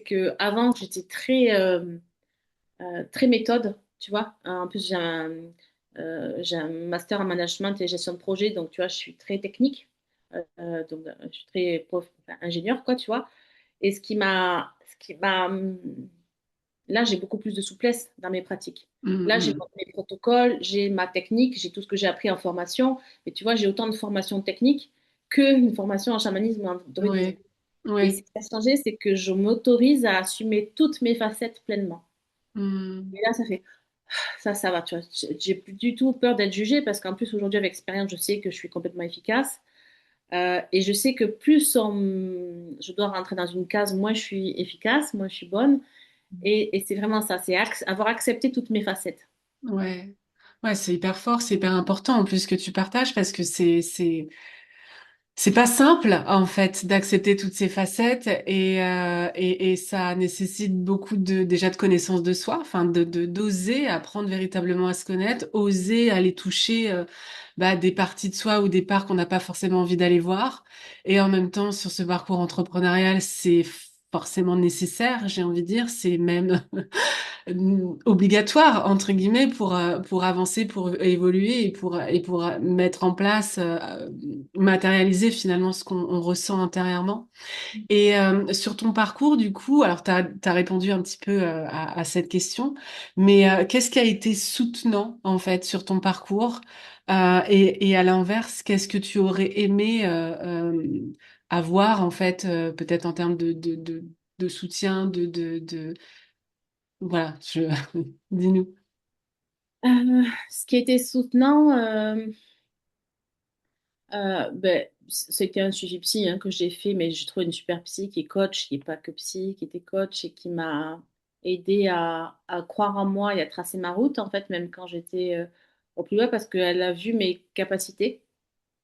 que avant, j'étais très méthode, tu vois. En plus, j'ai un master en management et gestion de projet, donc tu vois, je suis très technique. Donc, je suis très enfin, ingénieur, quoi, tu vois. Et là, j'ai beaucoup plus de souplesse dans mes pratiques. Là, j'ai Mhm. mes protocoles, j'ai ma technique, j'ai tout ce que j'ai appris en formation. Mais tu vois, j'ai autant de formation technique qu'une formation en chamanisme ou en druidisme. Oui, Et ce oui. qui a changé, c'est que je m'autorise à assumer toutes mes facettes pleinement. Et Mhm. là, ça va, tu vois. J'ai plus du tout peur d'être jugée parce qu'en plus, aujourd'hui, avec expérience, je sais que je suis complètement efficace. Et je sais que je dois rentrer dans une case, moins je suis efficace, moins je suis bonne. Et c'est vraiment ça, c'est avoir accepté toutes mes facettes. Ouais. Ouais, c'est hyper fort, c'est hyper important en plus que tu partages parce que c'est pas simple en fait d'accepter toutes ces facettes et ça nécessite beaucoup déjà de connaissance de soi, enfin d'oser apprendre véritablement à se connaître, oser aller toucher des parties de soi ou des parts qu'on n'a pas forcément envie d'aller voir. Et en même temps, sur ce parcours entrepreneurial, c'est forcément nécessaire, j'ai envie de dire, c'est même obligatoire entre guillemets pour avancer, pour évoluer et pour mettre en place, matérialiser finalement ce qu'on ressent intérieurement. Et sur ton parcours, du coup, alors tu as répondu un petit peu à cette question, mais qu'est-ce qui a été soutenant en fait sur ton parcours? Et à l'inverse, qu'est-ce que tu aurais aimé avoir en fait, peut-être en termes de soutien, voilà, dis-nous. Ce qui était soutenant, c'était un suivi psy hein, que j'ai fait, mais j'ai trouvé une super psy qui est coach, qui n'est pas que psy, qui était coach et qui m'a aidé à croire en moi et à tracer ma route, en fait, même quand j'étais au plus bas, parce qu'elle a vu mes capacités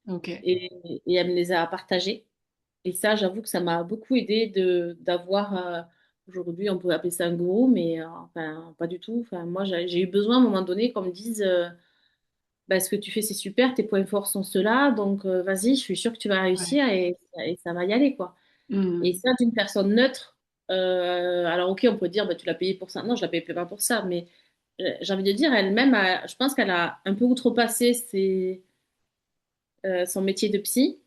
Ok. et elle me les a partagées. Et ça, j'avoue que ça m'a beaucoup aidé d'avoir, aujourd'hui, on peut appeler ça un gourou, mais enfin, pas du tout. Enfin, moi, j'ai eu besoin à un moment donné qu'on me dise, bah, ce que tu fais, c'est super, tes points forts sont ceux-là, donc vas-y, je suis sûre que tu vas Ouais. réussir et ça va y aller, quoi. Et Hmm. ça, d'une personne neutre, alors ok, on peut dire, bah, tu l'as payé pour ça. Non, je ne la payais pas pour ça, mais j'ai envie de dire, elle-même, je pense qu'elle a un peu outrepassé son métier de psy.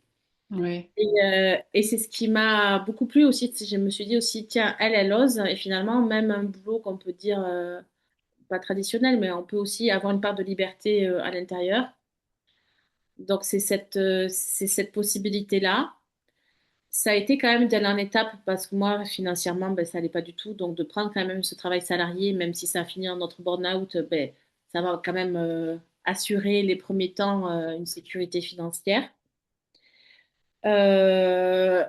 Ouais. Et c'est ce qui m'a beaucoup plu aussi. Je me suis dit aussi, tiens, elle ose. Et finalement, même un boulot qu'on peut dire pas traditionnel, mais on peut aussi avoir une part de liberté à l'intérieur. Donc, c'est cette possibilité-là. Ça a été quand même une dernière étape parce que moi, financièrement, ben, ça n'allait pas du tout. Donc, de prendre quand même ce travail salarié, même si ça a fini en notre burn-out, ben, ça va quand même assurer les premiers temps une sécurité financière. Euh,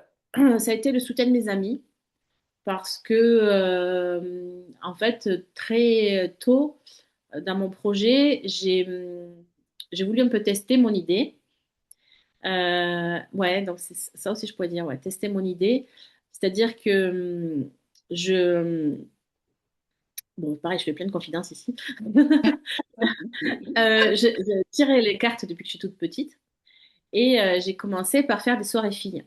Ça a été le soutien de mes amis parce que, en fait, très tôt dans mon projet, j'ai voulu un peu tester mon idée. Ouais, donc c'est ça aussi, je pourrais dire, ouais, tester mon idée. C'est-à-dire que je. Bon, pareil, je fais plein de confidences ici. Je tirais les cartes depuis que je suis toute petite et j'ai commencé par faire des soirées filles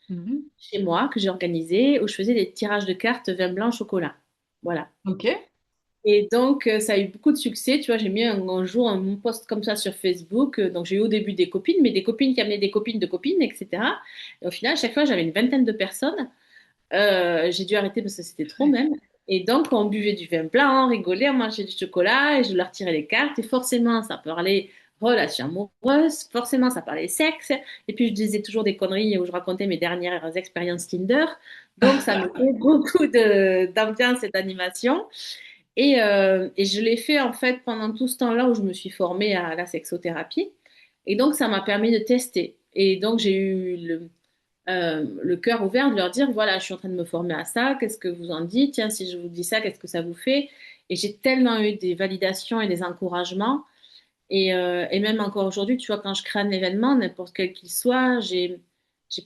Mhm. chez moi que j'ai organisées où je faisais des tirages de cartes vin blanc chocolat. Voilà. Ok. Et donc, ça a eu beaucoup de succès. Tu vois, j'ai mis un jour un post comme ça sur Facebook. Donc, j'ai eu au début des copines, mais des copines qui amenaient des copines de copines, etc. Et au final, à chaque fois, j'avais une vingtaine de personnes. J'ai dû arrêter parce que c'était trop Ouais. même. Et donc, on buvait du vin blanc, on rigolait, on mangeait du chocolat et je leur tirais les cartes. Et forcément, ça parlait relations amoureuses, forcément, ça parlait sexe. Et puis, je disais toujours des conneries où je racontais mes dernières expériences Tinder. Donc, ça me fait beaucoup d'ambiance et d'animation. Et je l'ai fait en fait pendant tout ce temps-là où je me suis formée à la sexothérapie. Et donc, ça m'a permis de tester. Et donc, j'ai eu le cœur ouvert de leur dire, voilà, je suis en train de me former à ça, qu'est-ce que vous en dites? Tiens, si je vous dis ça, qu'est-ce que ça vous fait? Et j'ai tellement eu des validations et des encouragements. Et même encore aujourd'hui, tu vois, quand je crée un événement, n'importe quel qu'il soit, j'ai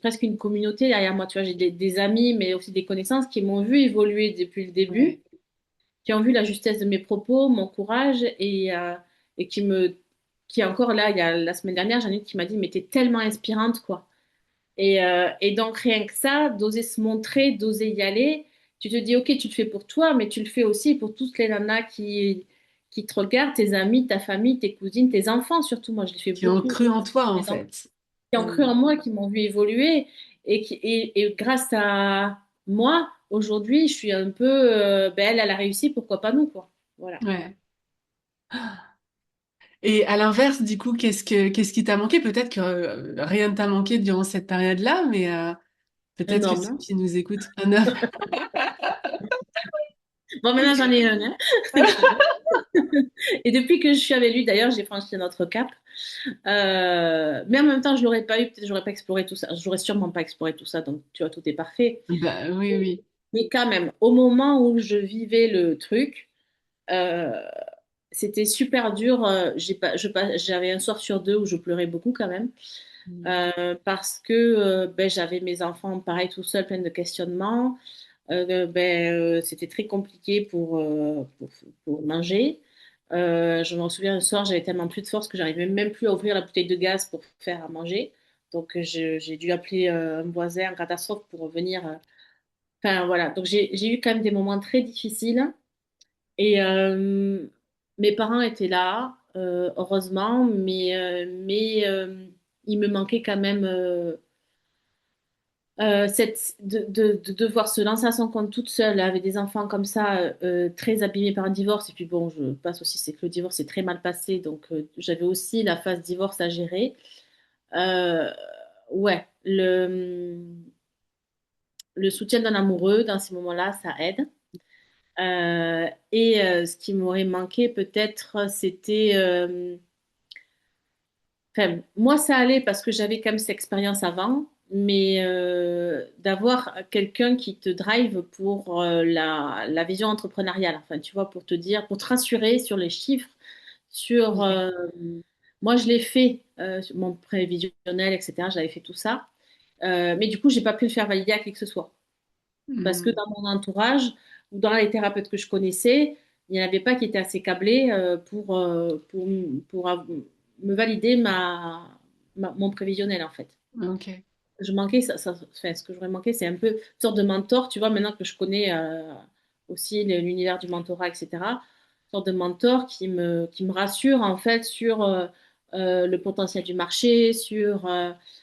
presque une communauté derrière moi. Tu vois, j'ai des amis, mais aussi des connaissances qui m'ont vu évoluer depuis le début, Ouais. qui ont vu la justesse de mes propos, mon courage, et qui est encore là, il y a la semaine dernière, j'en ai une qui m'a dit, mais t'es tellement inspirante, quoi. Et donc, rien que ça, d'oser se montrer, d'oser y aller, tu te dis, OK, tu le fais pour toi, mais tu le fais aussi pour toutes les nanas qui te regardent, tes amis, ta famille, tes cousines, tes enfants, surtout. Moi, je les fais Qui ont beaucoup. cru en toi, en Les enfants fait. qui ont cru Mm. en moi, qui m'ont vu évoluer. Et grâce à moi, aujourd'hui, je suis un peu, ben, elle a réussi, pourquoi pas nous, quoi. Voilà. Ouais. Et à l'inverse, du coup, qu'est-ce qui t'a manqué? Peut-être que rien ne t'a manqué durant cette période-là, mais Un peut-être que homme, ceux hein. qui nous écoutent, un homme. Bon, maintenant, j'en ai un, hein. Et depuis que je suis avec lui, d'ailleurs, j'ai franchi notre cap. Mais en même temps, je l'aurais pas eu, peut-être j'aurais pas exploré tout ça. J'aurais sûrement pas exploré tout ça, donc tu vois, tout est parfait. Bah oui, oui. Mais quand même, au moment où je vivais le truc, euh, c'était super dur. J'avais un soir sur deux où je pleurais beaucoup quand même, Mm. parce que ben, j'avais mes enfants pareil tout seuls, plein de questionnements. C'était très compliqué pour manger. Je me souviens un soir, j'avais tellement plus de force que j'arrivais même plus à ouvrir la bouteille de gaz pour faire à manger. Donc j'ai dû appeler un voisin en catastrophe pour venir. Enfin voilà, donc j'ai eu quand même des moments très difficiles. Et mes parents étaient là, heureusement, mais il me manquait quand même. De devoir se lancer à son compte toute seule avec des enfants comme ça, très abîmés par un divorce. Et puis bon, je passe aussi, c'est que le divorce est très mal passé, donc j'avais aussi la phase divorce à gérer. Euh, ouais, le soutien d'un amoureux dans ces moments-là, ça aide. Ce qui m'aurait manqué peut-être, c'était enfin, moi, ça allait parce que j'avais quand même cette expérience avant, mais d'avoir quelqu'un qui te drive pour la vision entrepreneuriale, enfin, tu vois, pour te dire, pour te rassurer sur les chiffres, sur... Ok. moi, je l'ai fait, sur mon prévisionnel, etc., j'avais fait tout ça. Mais du coup, j'ai pas pu le faire valider à qui que ce soit. Parce que Mm. dans mon entourage, ou dans les thérapeutes que je connaissais, il n'y en avait pas qui étaient assez câblés pour me valider mon prévisionnel, en fait. Ok. Je manquais, enfin, ce que j'aurais manqué, c'est un peu une sorte de mentor, tu vois, maintenant que je connais aussi l'univers du mentorat, etc. Une sorte de mentor qui me rassure, en fait, sur le potentiel du marché, sur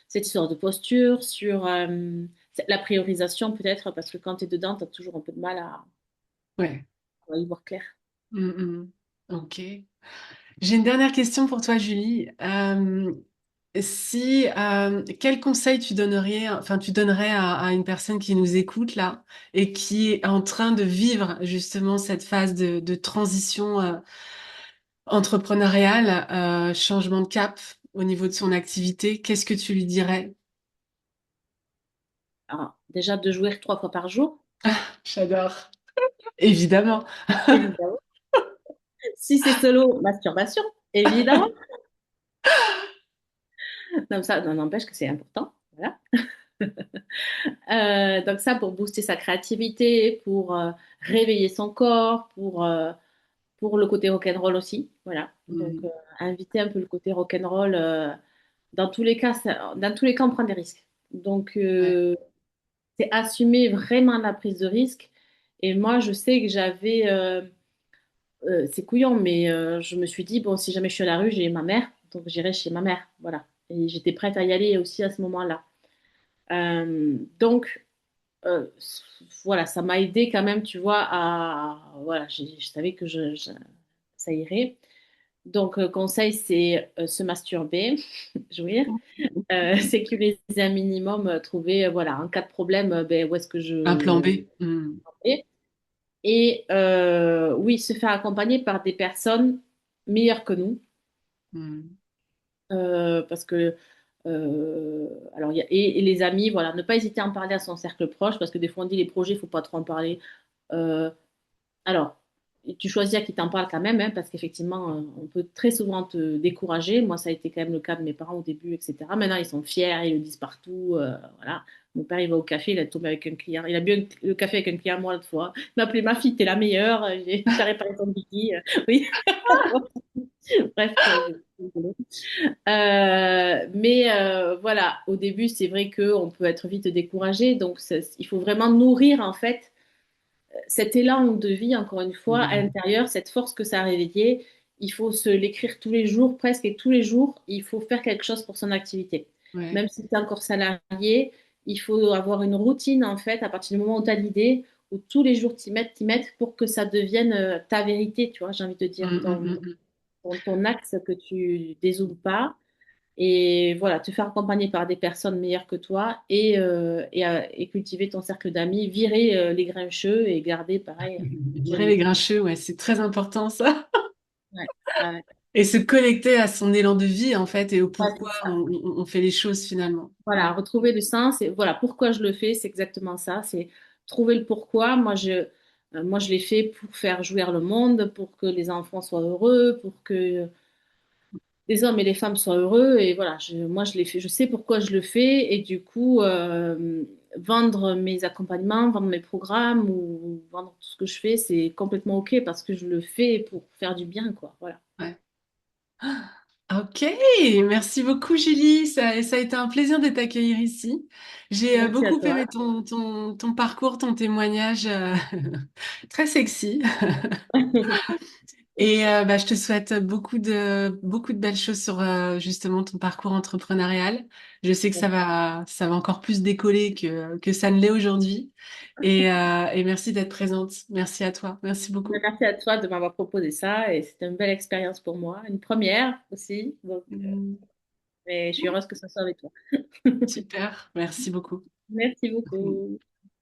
cette histoire de posture, sur la priorisation, peut-être, parce que quand tu es dedans, tu as toujours un peu de mal Ouais. à y voir clair. Mm, mm. Ok. J'ai une dernière question pour toi, Julie. Si quel conseil tu donnerais, enfin tu donnerais à une personne qui nous écoute là et qui est en train de vivre justement cette phase de transition entrepreneuriale, changement de cap au niveau de son activité, qu'est-ce que tu lui dirais? Alors, déjà, de jouer 3 fois par jour, J'adore. Évidemment. évidemment. Si c'est solo, masturbation, évidemment. Non, ça n'empêche que c'est important. Voilà. Donc ça, pour booster sa créativité, pour réveiller son corps, pour le côté rock'n'roll aussi. Voilà. Donc, Mhm. inviter un peu le côté rock'n'roll. Dans tous les cas, dans tous les cas, on prend des risques. Donc, Ouais. c'est assumer vraiment la prise de risque. Et moi, je sais que c'est couillon, mais je me suis dit, bon, si jamais je suis à la rue, j'ai ma mère, donc j'irai chez ma mère. Voilà. Et j'étais prête à y aller aussi à ce moment-là. Donc, euh, voilà, ça m'a aidé quand même, tu vois, voilà, je savais que ça irait. Donc, conseil, c'est se masturber, jouir, sécuriser un minimum, trouver, voilà, en cas de problème, ben, où est-ce que Un plan je B. Mhm. vais. Et oui, se faire accompagner par des personnes meilleures que nous, Mhm. parce que, alors, et les amis, voilà, ne pas hésiter à en parler à son cercle proche, parce que des fois on dit les projets, il faut pas trop en parler. Euh, Alors, tu choisis à qui t'en parle quand même, hein, parce qu'effectivement, on peut très souvent te décourager. Moi, ça a été quand même le cas de mes parents au début, etc. Maintenant, ils sont fiers, ils le disent partout. Voilà. Mon père, il va au café, il a tombé avec un client. Il a bu le café avec un client, moi, l'autre fois. Il m'a appelé ma fille, t'es la meilleure. J'ai réparé ton biki. Oui. Bref, c'est rigolo. Mais voilà, au début, c'est vrai qu'on peut être vite découragé. Donc, il faut vraiment nourrir, en fait, cet élan de vie, encore une fois, à Mhm. l'intérieur, cette force que ça a réveillée, il faut se l'écrire tous les jours, presque, et tous les jours, il faut faire quelque chose pour son activité. Ouais. Même si tu es encore salarié, il faut avoir une routine, en fait, à partir du moment où tu as l'idée, où tous les jours t'y mettre pour que ça devienne ta vérité, tu vois, j'ai envie de dire, Mhm, mhm, mhm. ton axe que tu dézoomes pas. Et voilà, te faire accompagner par des personnes meilleures que toi et cultiver ton cercle d'amis, virer les grincheux et garder pareil les Virer amis. les grincheux, ouais, c'est très important ça. Ouais, ouais, Et se connecter à son élan de vie, en fait, et au ouais, pourquoi c'est ça. on fait les choses finalement. Voilà, Ouais. retrouver le sens et voilà pourquoi je le fais, c'est exactement ça, c'est trouver le pourquoi. Moi, je l'ai fait pour faire jouir le monde, pour que les enfants soient heureux, pour que les hommes et les femmes soient heureux. Et voilà, moi, je l'ai fait, je sais pourquoi je le fais. Et du coup, vendre mes accompagnements, vendre mes programmes ou vendre tout ce que je fais, c'est complètement OK parce que je le fais pour faire du bien, quoi. Voilà. Ouais. Ok, merci beaucoup Julie. Ça a été un plaisir de t'accueillir ici. J'ai Merci à beaucoup toi. aimé ton parcours, ton témoignage très sexy. Et bah, je te souhaite beaucoup de belles choses sur justement ton parcours entrepreneurial. Je sais que ça va encore plus décoller que ça ne l'est aujourd'hui. Et merci d'être présente. Merci à toi. Merci beaucoup. Merci à toi de m'avoir proposé ça et c'était une belle expérience pour moi, une première aussi. Donc, Mm, mais je suis heureuse que ce soit avec toi. super. Merci beaucoup. Merci beaucoup.